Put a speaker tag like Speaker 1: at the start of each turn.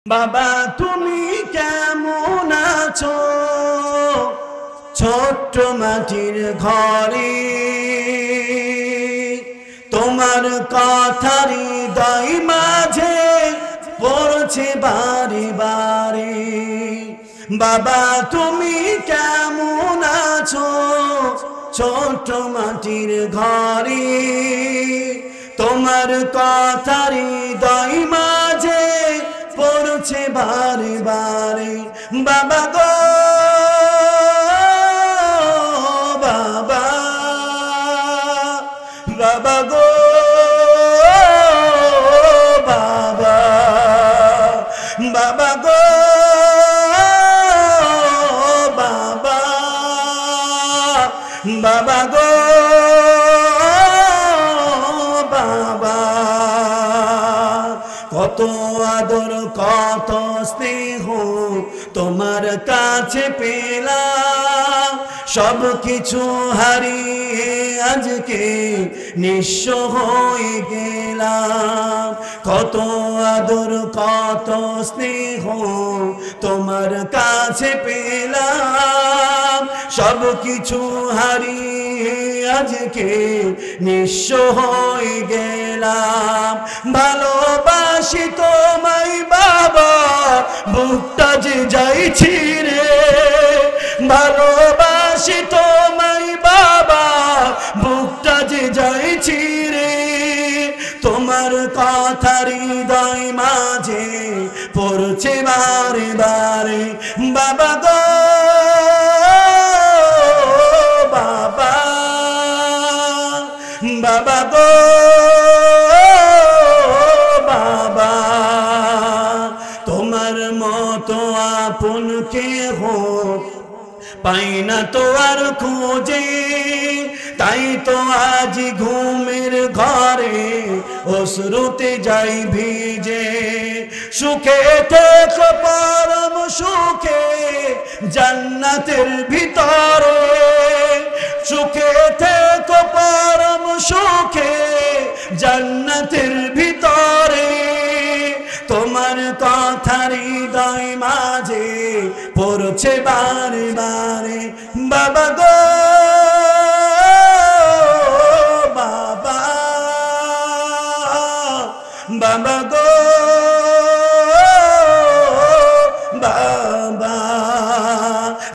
Speaker 1: বাবা তুমি কেমন আছো ছোট্ট মাটির ঘরে তোমার কথারি হৃদয় মাঝে পড়ছে বারে বারে বাবা তুমি কেমন আছো ছোট্ট মাটির ঘরে তোমার কথারি হৃদয় মাঝে পড়ছে বারে বারে বাবা গো বাবা বাবা গো বাবা বাবা গো বাবা বাবা গো বাবা কত আদর কত স্নেহ তোমার কাছে পেলাম সব কিছু হারিয়ে আজকে নিঃস্ব হয়ে গেলাম কত আদর কত স্নেহ তোমার কাছে পেলাম সব কিছু হারিয়ে আজকে নিঃস্ব হয়ে গেলাম ভালোবাসি তোমায় বাবা বুকটা যে যাইছি রে ভালোবাসি তোমায় বাবা বুকটা যে যাইছি রে তোমার কথার হৃদয় মাঝে পড়ছে বারে বারে বাবা গো বাবা বাবা গো বাবা তোমার মতো আপন কেহ পাই না তো আর খোঁজে তাই তো আজ ঘুমের ঘরে অশ্রুতে যাই ভিজে সুখে থেকো পরম সুখে জান্নাতের ভিতরে সুখে থেকো পরম সুখে জান্নাতের ভিতরে তোমার কথার হৃদয় মাঝে পড়ছে বারে বারে বাবা গো